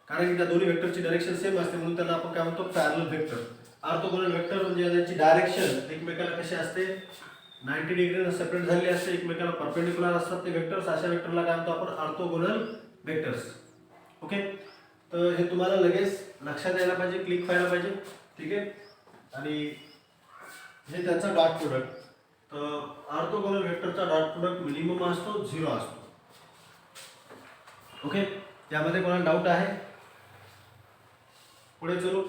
कारण की त्या दोन्ही वेक्टरची डायरेक्शन सेम असते, म्हणून त्याला आपण काय म्हणतो पॅरलल वेक्टर. ऑर्थोगोनल वेक्टर म्हणजे त्यांची डायरेक्शन एकमेकाला कशी असते 90 डिग्रीने सेपरेट झालेली असते, एकमेकाला परपेंडिक्युलर असतात ते वेक्टर्स. अशा वेक्टरला काय म्हणतो आपण ऑर्थोगोनल वेक्टर्स. ओके, तर हे तुम्हाला लगेच लक्षात यायला पाहिजे, क्लिक व्हायला पाहिजे. ठीक आहे, आणि हे त्याचा डॉट प्रोडक्ट. तर ऑर्थोगोनल वेक्टरचा डॉट प्रोडक्ट मिनिमम असतो 0 असतो. ओके, त्यामध्ये कोणाला डाऊट आहे. पुढे चलो.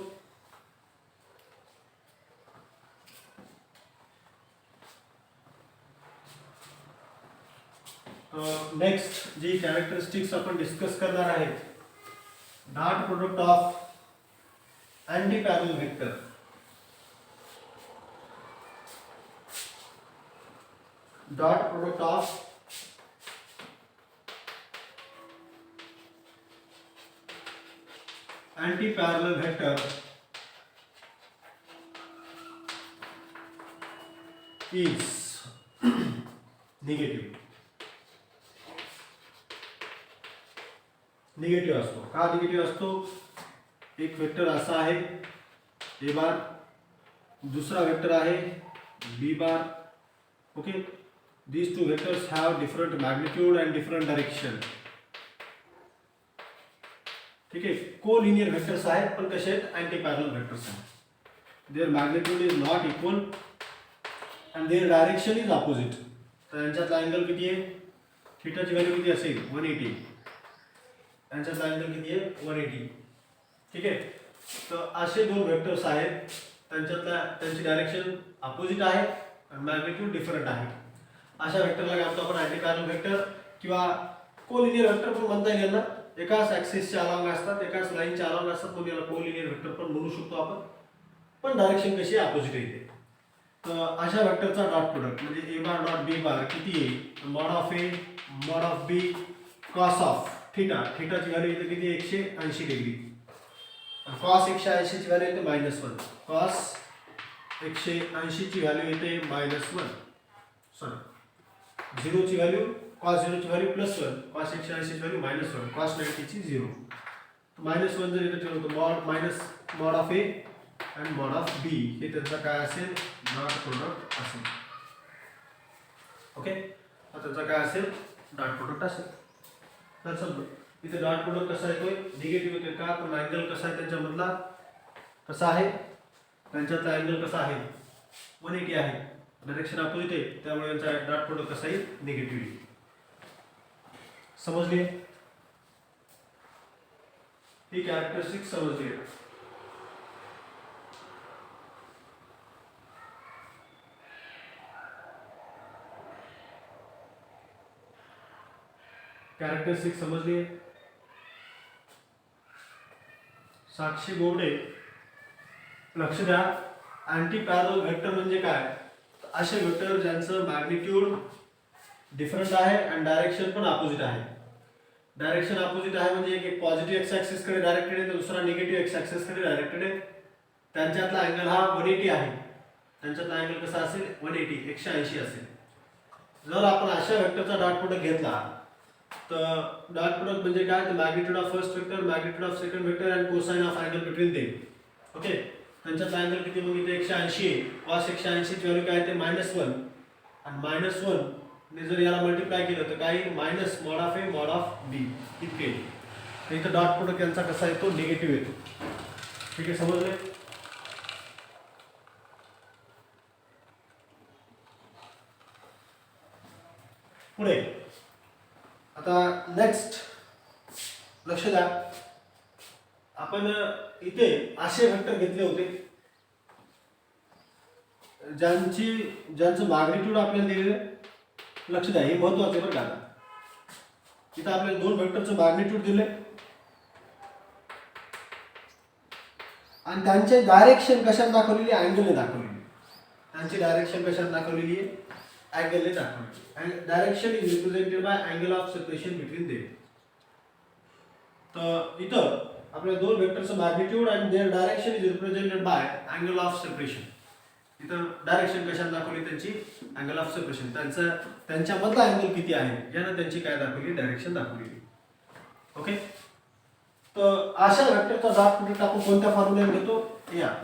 नेक्स्ट जी कॅरेक्टरिस्टिक्स आपण डिस्कस करणार आहेत, dot product of anti parallel vector. Dot product of anti-parallel vector is negative. Negative असतो. का निगेटिव्ह असतो? एक वेक्टर असा आहे ए बार, दुसरा वेक्टर आहे B bar. Okay, these two vectors have different magnitude and different direction. ठीक आहे, कोलिनियर वेक्टर्स आहेत पण कसे आहेत? अँटी पॅरलल वेक्टर्स आहेत. Their magnitude is not equal and their direction is opposite. तर यांच्यातला अँगल किती आहे? थीटाची व्हॅल्यू किती असेल? 180. यांच्यातला अँगल किती आहे? 180. ठीक आहे, तर असे दोन वेक्टर्स आहेत, त्यांची डायरेक्शन ऑपोजिट आहे आणि मॅग्निट्यूड डिफरंट आहे. अशा वेक्टरला काय म्हणतो आपण? अँटी पॅरलल वेक्टर किंवा कोलिनियर वेक्टर पण म्हणता येईल ना. एकाच ऍक्सिसचे अलॉंग असतात, एकाच लाईनचे अलॉंग असतात, म्हणून याला कोलिनियर वेक्टर पण म्हणू शकतो आपण. पण डायरेक्शन कशी ऑपोजिट येते. तर अशा वेक्टरचा डॉट प्रोडक्ट म्हणजे ए बार डॉट बी बार किती आहे? Mod of A mod of B cos of theta. थीटाची व्हॅल्यू येते किती? 180 डिग्री. कॉस 180 ची व्हॅल्यू येते -1. कॉस 180 ची व्हॅल्यू येते -1. सॉरी, 0 ची व्हॅल्यू, cos 0 ची व्हॅल्यू +1, cos 180 ची व्हॅल्यू -1, cos 90 ची 0. -1 जर इथे ठेवलं तर मॉड ऑफ ए आणि मॉड ऑफ बी हे त्यांचा काय असेल? डॉट प्रोडक्ट असेल. ओके, हा त्यांचा काय असेल? डॉट प्रोडक्ट असेल. तर समजा इथे डॉट प्रोडक्ट कसा येतोय? निगेटिव्ह येतोय. का? पण अँगल कसा आहे त्यांच्यामधला? कसा आहे? त्यांच्यातला अँगल कसा आहे? 180 आहे. डायरेक्शन अपोजिट आहे, त्यामुळे यांचा डॉट प्रोडक्ट कसा येईल? निगेटिव्ह येईल. समजली? ही कॅरेक्टरिस्टिक समजली. कॅरेक्टरिस्टिक समजली. साक्षी बोबडे, लक्ष द्या. अँटी पॅरलल वेक्टर म्हणजे काय? असे वेक्टर ज्यांचं मॅग्निट्यूड डिफरंट आहे आणि डायरेक्शन पण अपोजिट आहे. डायरेक्शन अपोजिट आहे म्हणजे एक पॉझिटिव्ह एक्स ऍक्सिस कडे डायरेक्टेड आहे, तर दुसरा निगेटिव्ह एक्स ऍक्सिस कडे डायरेक्टेड आहे. त्यांच्यातला अँगल हा 180 आहे. त्यांच्यातला अँगल कसा असेल? 180 असेल. जर आपण अशा वेक्टरचा डॉट प्रोडक्ट घेतला तर डॉट प्रोडक्ट म्हणजे काय? तर magnitude of first vector, magnitude of second vector and cosine of angle between them. Okay, त्यांच्यातला अँगल किती? मग इथे 180 आहे. cos 180 ची व्हॅल्यू काय येते? -1 आणि -1 ने जर याला मल्टिप्लाय केलं तर काय? Minus mod of A mod of B इतके. तर इथं डॉट प्रोडक्ट यांचा कसा येतो? निगेटिव्ह येतो. ठीक आहे, समजले? पुढे आता नेक्स्ट लक्ष द्या. आपण इथे असे वेक्टर घेतले होते ज्यांचं मॅग्निट्यूड आपल्याला दिलेलं. लक्ष द्या, हे महत्वाचे बरं का. इथं आपल्याला दोन वेक्टरचं मॅग्निट्यूड दिले आणि त्यांचे डायरेक्शन कशात दाखवलेली? अँगलने दाखवलेली. त्यांची डायरेक्शन कशात दाखवलेली आहे? अँगलने दाखवलेली. Direction is represented by angle of separation between them. तर इथं आपल्या दोन वेक्टरचं मॅग्निट्यूड आणि their direction is represented by angle of separation. इथं डायरेक्शन कशात दाखवली? त्यांची अँगल ऑफ सेपरेशन. त्यांच्यामधला अँगल किती आहे यानं त्यांची काय दाखवली? डायरेक्शन दाखवली. ओके, तर अशा वेक्टरचा डॉट प्रोडक्ट आपण कोणत्या फॉर्म्युल्याने घेतो? या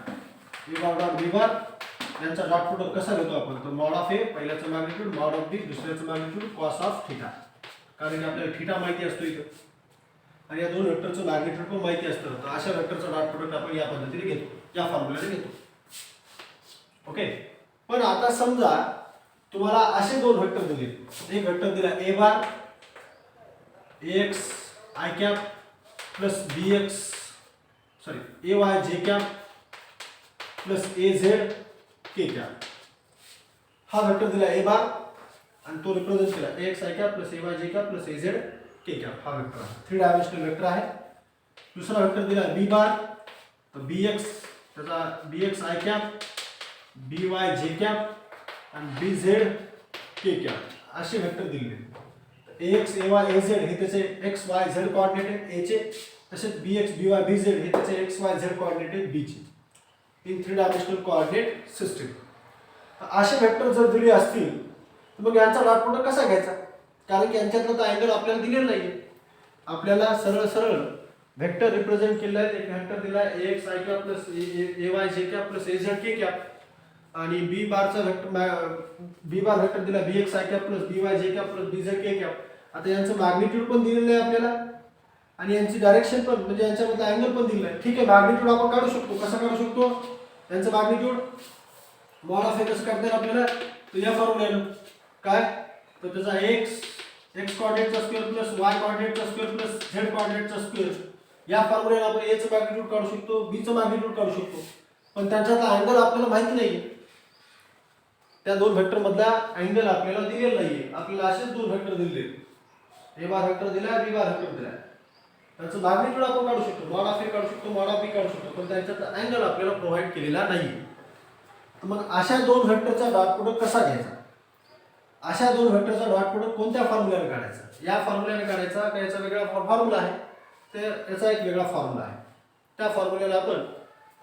ए बार डॉट बी बार यांचा डॉट प्रोडक्ट कसा घेतो आपण? तर मॉड ऑफ ए पहिल्याचं मॅग्निट्यूड, मॉड ऑफ बी दुसऱ्याचं मॅग्निट्यूड, कॉस ऑफ थीटा. कारण आपल्याला थीटा माहिती असतो इथं आणि या दोन वेक्टरचं मॅग्निट्यूड पण माहिती असतं. तर अशा वेक्टरचा डॉट प्रोडक्ट आपण या पद्धतीने घेतो, या फॉर्म्युल्याने घेतो. ओके, पण आता समजा तुम्हाला असे दोन वेक्टर दिले. एक वेक्टर दिला ए बार ax i cap plus bx sorry ay j cap plus az k cap. हा वेक्टर दिला ए बार आणि तो रिप्रेझेंट केला ax i cap plus ay j cap plus az k cap हा वेक्टर आहे, 3 डायमेन्शनल वेक्टर आहे. दुसरा वेक्टर दिला b बार, तर bx त्याचा bx i cap by j cap आणि bz k कॅप असे वेक्टर दिले. ax ay az हे त्याचे x y z कोऑर्डिनेट आहेत a चे, तसेच bx by bz हे त्याचे x y z कोऑर्डिनेट आहेत b चे, इन 3 डायमेन्शनल कोऑर्डिनेट सिस्टीम. असे वेक्टर जर दिले असतील तर मग यांचा डॉट प्रोडक्ट कसा घ्यायचा, कारण की यांच्यातला तर अँगल आपल्याला दिलेला नाहीये. आपल्याला सरळ सरळ वेक्टर रिप्रेझेंट केलेला आहे. एक वेक्टर दिला आहे ax i cap plus ay j cap plus az k cap आणि b बारचा वेक्टर b बार वेक्टर दिला bx i cap plus by j cap plus bz k cap. आता यांचं मॅग्निट्यूड पण दिलेलं आहे आपल्याला आणि यांची डायरेक्शन पण म्हणजे यांच्यामध्ये अँगल पण दिलेला आहे. ठीक आहे, मॅग्निट्यूड आपण काढू शकतो. कसं काढू शकतो यांचं मॅग्निट्यूड? मॉड ऑफ कसं काढता येईल आपल्याला? तर या फॉर्म्युल्यानं काय, तर त्याचा x कोऑर्डिनेटचा स्क्वेअर प्लस y कोऑर्डिनेटचा स्क्वेअर प्लस z कोऑर्डिनेटचा स्क्वेअर, या फॉर्म्युल्यानं आपण a चं मॅग्निट्यूड काढू शकतो, b चं मॅग्निट्यूड काढू शकतो. पण त्यांच्यातला अँगल आपल्याला माहिती नाहीये. त्या दोन वेक्टर मधला अँगल आपल्याला दिलेला नाहीये. आपल्याला असेच दोन वेक्टर दिले, a बार वेक्टर दिला, b बार वेक्टर दिला. त्याचं मॅग्निट्यूड आपण काढू शकतो, मॉड ऑफ a काढू शकतो, मॉड ऑफ b काढू शकतो, पण त्यांच्यातला अँगल आपल्याला प्रोव्हाइड केलेला नाहीये. तर मग अशा दोन वेक्टरचा डॉट प्रोडक्ट कसा घ्यायचा? अशा दोन वेक्टरचा डॉट प्रोडक्ट कोणत्या फॉर्म्युल्याने काढायचा? या फॉर्म्युल्याने काढायचा का याचा वेगळा फॉर्म्युला आहे? तर याचा एक वेगळा फॉर्म्युला आहे. त्या फॉर्म्युल्याला आपण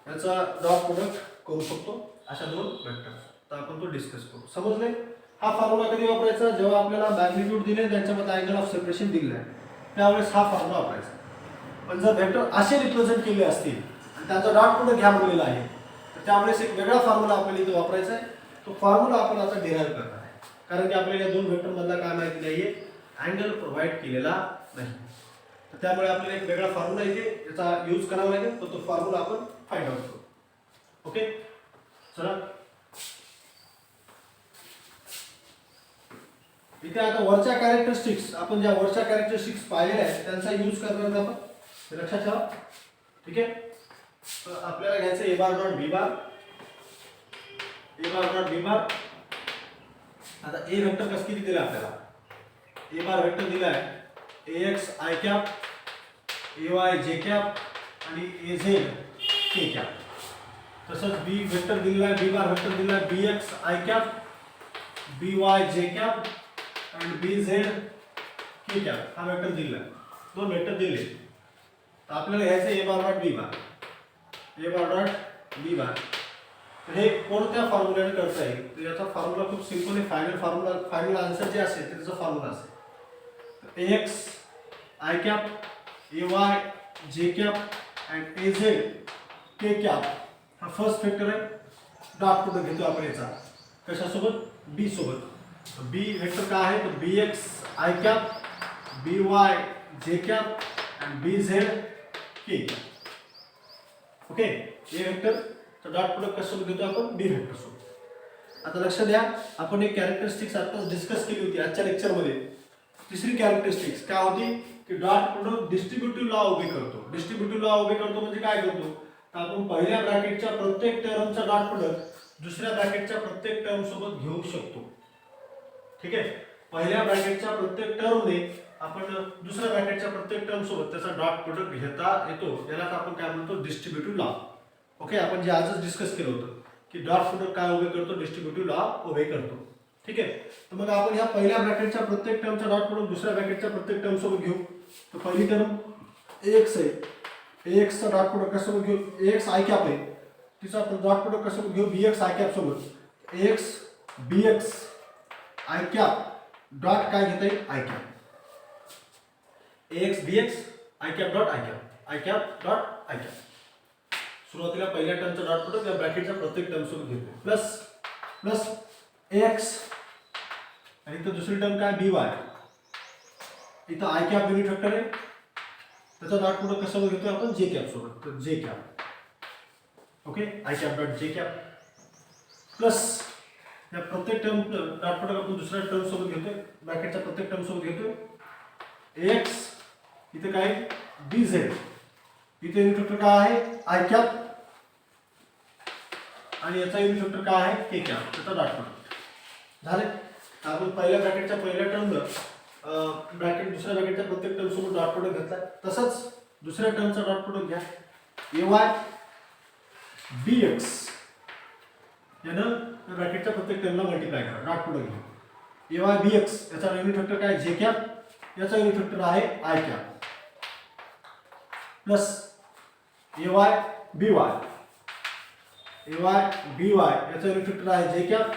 याचा डॉट प्रोडक्ट करू शकतो अशा दोन वेक्टर. तर आपण तो डिस्कस करू. समजले? हा फॉर्म्युला कधी वापरायचा? जेव्हा आपल्याला मॅग्निट्यूड दिले त्यांच्यामध्ये अँगल ऑफ सेपरेशन दिलेला आहे त्यावेळेस हा फॉर्म्युला वापरायचा. पण जर वेक्टर असे रिप्रेझेंट केले असतील आणि त्याचा डॉट प्रोडक्ट घ्या म्हणलेला आहे तर त्यावेळेस एक वेगळा फॉर्म्युला आपल्याला इथे वापरायचा आहे. तो फॉर्म्युला आपण आता डिराईव्ह करणार आहे, कारण की आपल्याला या दोन वेक्टर मधला काय माहिती नाहीये, अँगल प्रोव्हाइड केलेला नाही. तर त्यामुळे आपल्याला एक वेगळा फॉर्म्युला इथे याचा यूज करावा लागेल. तर तो फॉर्म्युला आपण फाइंड आउट करू. ओके, चला इथे आता वरच्या कॅरेक्टरिस्टिक्स आपण ज्या वरच्या कॅरेक्टरिस्टिक्स पाहिलेल्या आहेत त्यांचा यूज करणार आपण, हे लक्षात ठेवा. ठीक आहे, तर आपल्याला घ्यायचं a bar dot b bar, a bar dot b बार. आता a वेक्टर कसं किती दिला आपल्याला? a बार वेक्टर दिला आहे ax i cap ay j cap आणि az k कॅप. तसंच b वेक्टर दिलेला आहे, b बार वेक्टर दिला आहे bx i cap by j cap आणि bz k कॅप. हा वेक्टर दिला आहे, दोन वेक्टर दिले. तर आपल्याला घ्यायचं a bar dot b bar, a bar dot b बार. हे कोणत्या फॉर्म्युल्याने करता येईल? तर याचा फॉर्म्युला खूप सिंपल आहे. फायनल आन्सर जे असेल त्याचा फॉर्म्युला असेल ax i cap ay j cap and az k cap. हा फर्स्ट वेक्टर आहे. डॉट प्रोडक्ट घेतो आपण याचा कशासोबत? b सोबत. b वेक्टर काय आहे? तर bx i cap by j cap and bz k cap. Okay, a vector तर डॉट प्रोडक्ट कसं घेतो आपण? b वेक्टर सोबत. आता लक्ष द्या, आपण एक कॅरेक्टरिस्टिक्स आताच डिस्कस केली होती आजच्या लेक्चर मध्ये. तिसरी कॅरेक्टरिस्टिक्स काय होती की डॉट प्रोडक्ट डिस्ट्रीब्युटिव्ह लॉ उभे करतो. डिस्ट्रीब्युटिव्ह लॉ उभे करतो म्हणजे काय करतो? तर आपण पहिल्या ब्रॅकेटच्या प्रत्येक टर्मचा डॉट प्रोडक्ट दुसऱ्या ब्रॅकेटच्या प्रत्येक टर्म सोबत घेऊ शकतो. ठीक आहे, पहिल्या ब्रॅकेटच्या प्रत्येक टर्मने आपण दुसऱ्या ब्रॅकेटच्या प्रत्येक टर्म सोबत त्याचा डॉट प्रोडक्ट घेता येतो. यालाच आपण काय म्हणतो? Distributive law. ओके, आपण जे आजच डिस्कस केलं होतं की डॉट प्रोडक्ट काय उभे करतो? डिस्ट्रीब्युटिव्ह लॉ उभे करतो. ठीक आहे, तर मग आपण ह्या पहिल्या ब्रॅकेटच्या प्रत्येक टर्मचा डॉट प्रोडक्ट दुसऱ्या ब्रॅकेटच्या प्रत्येक टर्म सोबत घेऊ. तर पहिली टर्म ax आहे, ax चा डॉट प्रोडक्ट कसोबत घेऊ? ax i कॅप आहे, तिचा डॉट प्रोडक्ट कसोबत घेऊ? bx i कॅप सोबत. ax bx i cap dot काय घेता येईल? i cap. ax bx i cap dot i cap, i cap dot i cap. सुरुवातीला पहिल्या टर्मचा डॉट प्रोडक्ट या ब्रॅकेटच्या प्रत्येक टर्म सोबत घेतो प्लस प्लस ax आणि इथं दुसरी टर्म काय? by. इथं i कॅप युनिट वेक्टर आहे, त्याचा डॉट प्रोडक्ट कशासोबत घेतोय आपण? j कॅप सोबत. तर j cap. Okay, i cap dot j cap plus या प्रत्येक टर्म डॉट प्रोडक्ट आपण दुसऱ्या टर्म सोबत घेतोय, ब्रॅकेटच्या प्रत्येक टर्म सोबत घेतोय ax. इथे काय? bz. इथे युनिट वेक्टर काय आहे? i कॅप आणि याचा युनिट वेक्टर काय आहे? k cap. त्याचा डॉट प्रोडक्ट झाले. आपण पहिल्या ब्रॅकेटच्या पहिल्या टर्मला ब्रॅकेट दुसऱ्या ब्रॅकेटच्या प्रत्येक टर्म सोबत डॉट प्रोडक्ट घेतला, तसंच दुसऱ्या टर्मचा डॉट प्रोडक्ट घ्या. ay bx यानं ब्रॅकेटच्या प्रत्येक टर्मला मल्टिप्लाय करा, डॉट प्रोडक्ट घ्या. ay bx याचा युनिट वेक्टर काय जे कॅप, याचा युनिट वेक्टर आहे i cap, plus ay by याचा युनिट वेक्टर आहे जे कॅप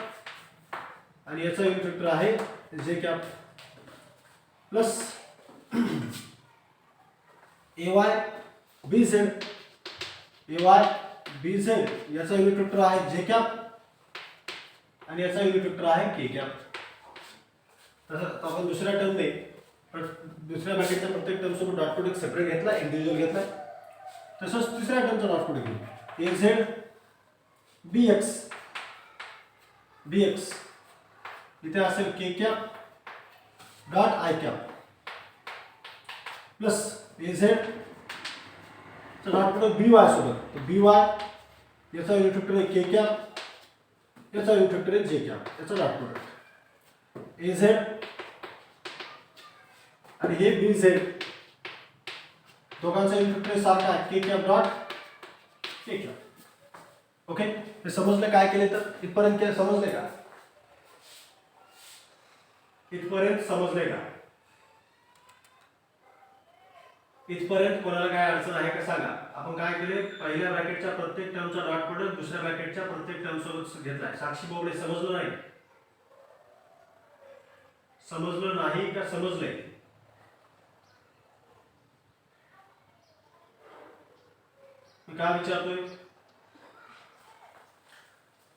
आणि याचा युनिट वेक्टर आहे जे कॅप, प्लस ay bz याचा युनिट वेक्टर आहे जे कॅप आणि याचा युनिट वेक्टर आहे के कॅप. तसं आपण दुसऱ्या टर्मने दुसऱ्या ब्रॅकेटच्या प्रत्येक टर्म सोबत डॉट प्रोडक्ट सेपरेट घेतला, इंडिव्हिज्युअल घेतला. तसंच तिसऱ्या टर्मचा डॉट प्रोडक्ट घेऊ, az bx इथे असेल के cap dot I cap plus az चा डॉट प्रोडक्ट by सोबत, तर by याचा युनिट वेक्टर आहे के कॅप, याचा युनिट वेक्टर आहे जे कॅप, याचा डॉट प्रोडक्ट az आणि हे bz दोघांचा युनिट वेक्टर सारखा आहे के cap dot K cap. Okay, हे समजलं काय केले तर? इथपर्यंत काय समजले का? इथपर्यंत समजले का? इथपर्यंत कोणाला काय अडचण आहे का सांगा. आपण काय केले, पहिल्या ब्रॅकेटच्या प्रत्येक टर्मचा डॉट प्रोडक्ट दुसऱ्या ब्रॅकेटच्या प्रत्येक टर्म सोबत घेतलाय. साक्षी बोबडे समजलं नाही? समजलं नाही का समजले? मी काय विचारतोय?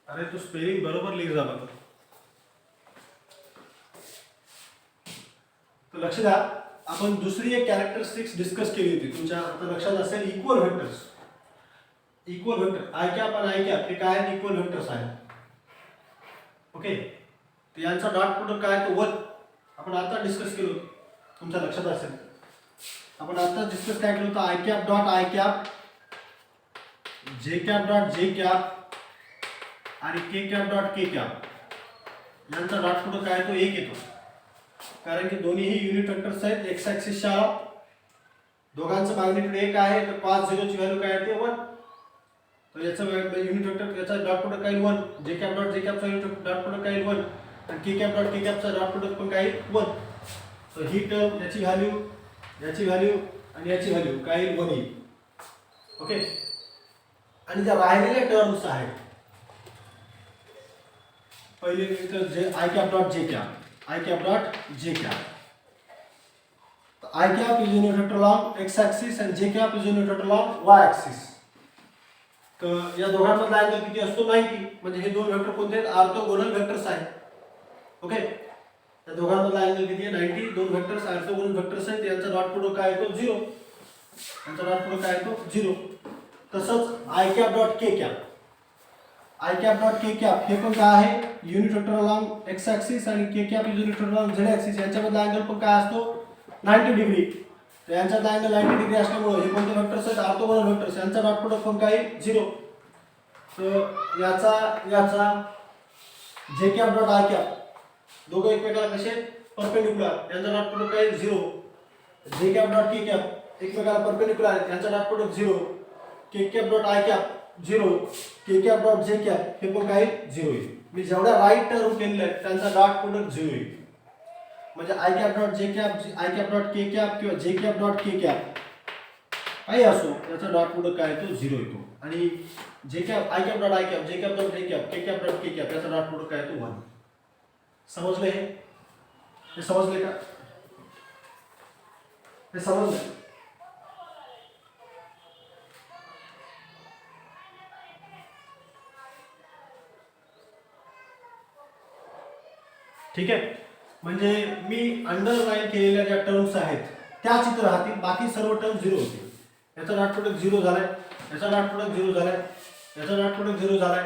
अरे तू स्पेलिंग बरोबर लिख जा बघ. तर लक्ष द्या, आपण दुसरी एक कॅरेक्टरिस्टिक्स डिस्कस केली होती. तुमच्या आता लक्षात असेल equal vectors. Equal vector i cap आणि आय कॅप हे काय आहेत? इक्वल व्हेक्टर्स आहेत. ओके, तर यांचा डॉट प्रोडक्ट काय आहे? तो 1. आपण आता डिस्कस केलं होतं, तुमच्या लक्षात असेल. आपण आता डिस्कस काय केलं होतं? I cap dot I cap, J cap dot J cap आणि K cap dot K cap यांचा डॉट प्रोडक्ट काय? तो 1 येतो, कारण की दोन्हीही युनिट वेक्टर्स आहेत एक्स ॲक्सिसच्या. दोघांचं मॅग्निट्यूड 1 आहे, तर 5 झिरोची व्हॅल्यू काय येते? 1. तर याचा युनिट वेक्टर याचा डॉट प्रोडक्ट काय 1, जे कॅप डॉट जे कॅपचा युनिट डॉट प्रोडक्ट काय 1 आणि के कॅप डॉट के कॅपचा डॉट प्रोडक्ट पण काय 1. तर ही टर्म याची व्हॅल्यू, याची व्हॅल्यू आणि याची व्हॅल्यू काय 1 येईल. ओके, आणि ज्या राहिलेल्या टर्म्स आहेत, पहिले तर जे I cap dot J cap, I cap dot J cap. I cap is unit vector along x axis and J cap is unit vector along y axis. तर या दोघांमधला अँगल किती असतो? 90. म्हणजे हे दोन वेक्टर कोणते आहेत? ऑर्थोगोनल वेक्टर्स आहेत. ओके, या दोघांमधला अँगल किती आहे? 90. दोन वेक्टर्स ऑर्थोगोनल वेक्टर्स आहेत, यांचा डॉट प्रोडक्ट काय येतो? 0. यांचा डॉट प्रोडक्ट काय येतो? 0. तसंच I cap dot K cap, I cap dot K cap हे पण काय आहे? Unit vector along X axis आणि K cap is unit vector along Z axis. यांच्यामधला अँगल पण काय असतो? 90 डिग्री. तर यांच्यातला अँगल 90 डिग्री असल्यामुळे हे कोणते वेक्टर्स आहेत? Orthogonal vectors. यांचा डॉट प्रोडक्ट पण काय? 0. तर याचा जे कॅप डॉट आय कॅप दोघं एकमेकाला कसे परपेंडिक्युलर, यांचा डॉट प्रोडक्ट काय? 0. जे कॅप डॉट के कॅप एकमेकाला परपेंडिक्युलर आहेत, यांचा dot product 0. K cap dot I cap 0. K cap dot J cap हे पण काय? 0 येईल. मी जेवढ्या राईट टर्म केलेल्या आहेत त्यांचा डॉट प्रोडक्ट 0 येईल. म्हणजे I cap dot J cap, I cap dot K cap किंवा जे कॅप डॉट के कॅप काही असो, याचा डॉट प्रोडक्ट काय येतो? 0 येतो. आणि जे cap I cap dot I cap, J cap dot J cap, K cap dot K cap याचा डॉट प्रोडक्ट काय येतो? 1. समजले? हे समजले का? हे समजले? ठीक आहे, म्हणजे मी अंडरलाईन केलेल्या ज्या टर्म्स आहेत त्याच इथं राहतील, बाकी सर्व टर्म 0 होतील. याचा डॉट प्रोडक्ट 0 झालाय, याचा डॉट प्रोडक्ट 0 झालाय, याचा डॉट प्रोडक्ट 0 झालाय.